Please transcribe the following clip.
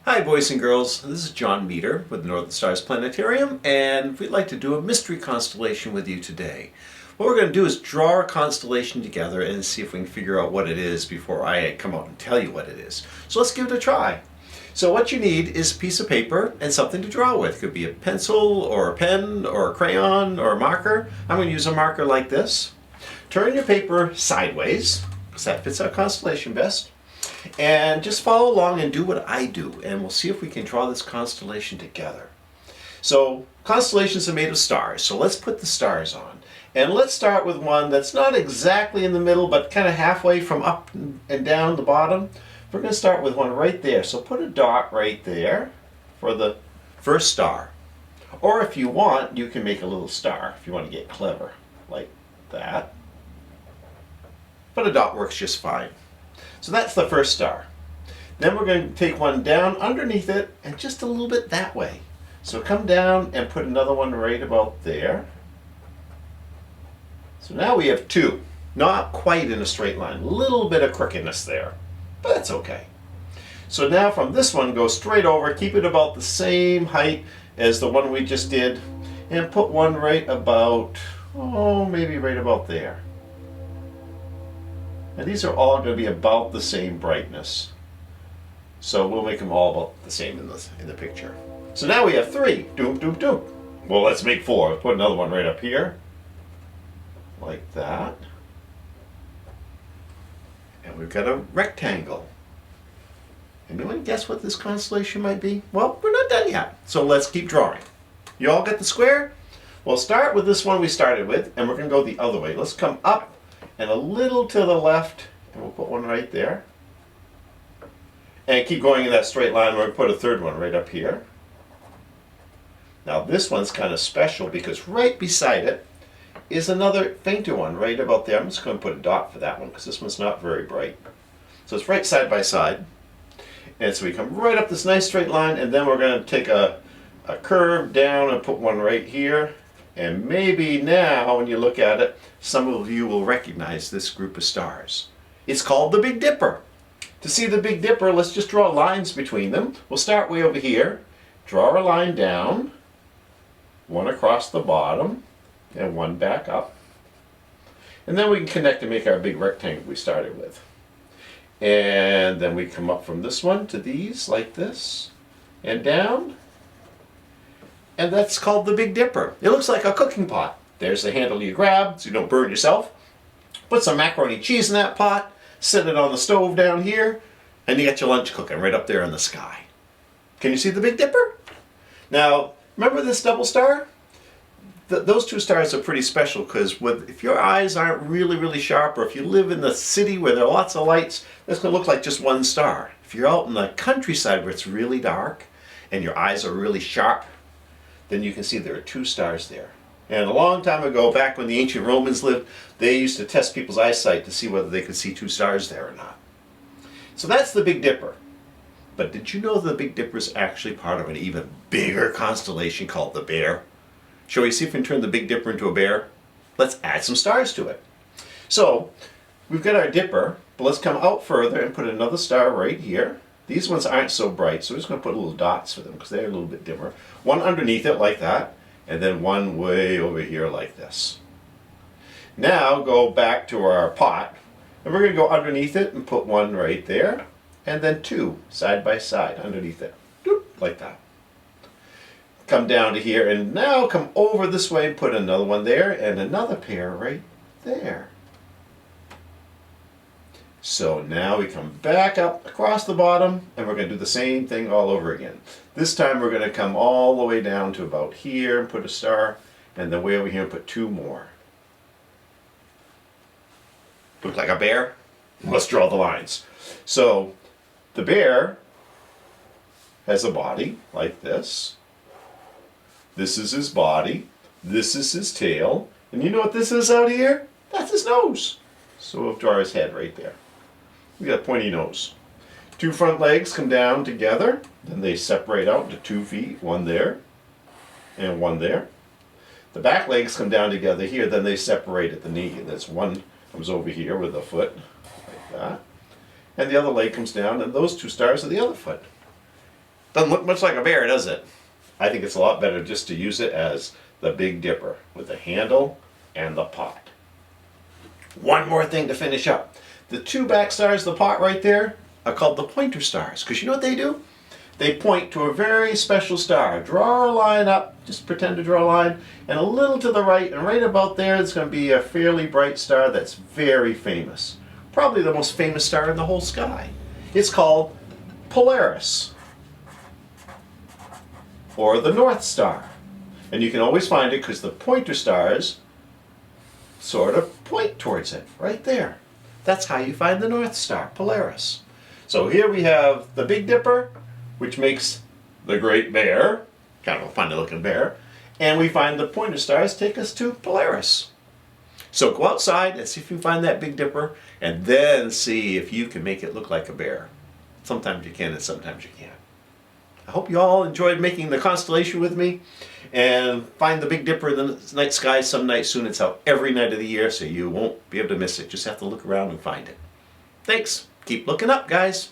Hi boys and girls, this is John Meter with the Northern Stars Planetarium, and we'd like to do a mystery constellation with you today. What we're going to do is draw a constellation together and see if we can figure out what it is before I come out and tell you what it is. So let's give it a try. So what you need is a piece of paper and something to draw with. It could be a pencil or a pen or a crayon or a marker. I'm going to use a marker like this. Turn your paper sideways, because that fits our constellation best. And just follow along and do what I do, and we'll see if we can draw this constellation together. So constellations are made of stars, so let's put the stars on. And let's start with one that's not exactly in the middle, but kind of halfway from up and down the bottom. We're going to start with one right there, so put a dot right there for the first star. Or if you want, you can make a little star, if you want to get clever, like that. But a dot works just fine. So that's the first star. Then we're going to take one down underneath it and just a little bit that way. So come down and put another one right about there. So now we have two. Not quite in a straight line. A little bit of crookedness there, but that's okay. So now from this one, go straight over, keep it about the same height as the one we just did, and put one right about, maybe right about there. And these are all going to be about the same brightness. So we'll make them all about the same in the picture. So now we have three. Doop, doop, doop. Well, let's make four. Let's put another one right up here. Like that. And we've got a rectangle. Anyone guess what this constellation might be? Well, we're not done yet. So let's keep drawing. You all get the square? We'll start with this one we started with, and we're going to go the other way. Let's come up and a little to the left, and we'll put one right there. And keep going in that straight line. We're going to put a third one right up here. Now this one's kind of special because right beside it is another fainter one right about there. I'm just going to put a dot for that one because this one's not very bright. So it's right side by side. And so we come right up this nice straight line, and then we're going to take a curve down and put one right here. And maybe now, when you look at it, some of you will recognize this group of stars. It's called the Big Dipper. To see the Big Dipper, let's just draw lines between them. We'll start way over here, draw a line down, one across the bottom, and one back up. And then we can connect and make our big rectangle we started with. And then we come up from this one to these, like this, and down. And that's called the Big Dipper. It looks like a cooking pot. There's the handle you grab so you don't burn yourself. Put some macaroni cheese in that pot, set it on the stove down here, and you got your lunch cooking right up there in the sky. Can you see the Big Dipper? Now, remember this double star? Those two stars are pretty special because if your eyes aren't really, really sharp, or if you live in the city where there are lots of lights, that's going to look like just one star. If you're out in the countryside where it's really dark and your eyes are really sharp, then you can see there are two stars there. And a long time ago, back when the ancient Romans lived, they used to test people's eyesight to see whether they could see two stars there or not. So that's the Big Dipper. But did you know the Big Dipper is actually part of an even bigger constellation called the Bear? Shall we see if we can turn the Big Dipper into a bear? Let's add some stars to it. So we've got our Dipper, but let's come out further and put another star right here. These ones aren't so bright, so we're just going to put little dots for them because they're a little bit dimmer. One underneath it like that, and then one way over here like this. Now go back to our pot, and we're going to go underneath it and put one right there, and then two side by side underneath it, like that. Come down to here, and now come over this way and put another one there, and another pair right there. So now we come back up across the bottom, and we're going to do the same thing all over again. This time we're going to come all the way down to about here and put a star, and then way over here and put two more. Look like a bear? Let's draw the lines. So the bear has a body like this. This is his body. This is his tail. And you know what this is out here? That's his nose. So we'll draw his head right there. We got a pointy nose. Two front legs come down together, then they separate out to 2 feet, one there and one there. The back legs come down together here, then they separate at the knee. And there's one comes over here with a foot, like that. And the other leg comes down, and those two stars are the other foot. Doesn't look much like a bear, does it? I think it's a lot better just to use it as the Big Dipper with the handle and the pot. One more thing to finish up. The two back stars of the pot right there are called the pointer stars, because you know what they do? They point to a very special star. Draw a line up, just pretend to draw a line, and a little to the right, and right about there is going to be a fairly bright star that's very famous. Probably the most famous star in the whole sky. It's called Polaris, or the North Star. And you can always find it because the pointer stars sort of point towards it, right there. That's how you find the North Star, Polaris. So here we have the Big Dipper, which makes the Great Bear, kind of a funny looking bear, and we find the pointer stars take us to Polaris. So go outside and see if you find that Big Dipper, and then see if you can make it look like a bear. Sometimes you can and sometimes you can't. I hope you all enjoyed making the constellation with me, and find the Big Dipper in the night sky some night soon. It's out every night of the year, so you won't be able to miss it. Just have to look around and find it. Thanks. Keep looking up, guys.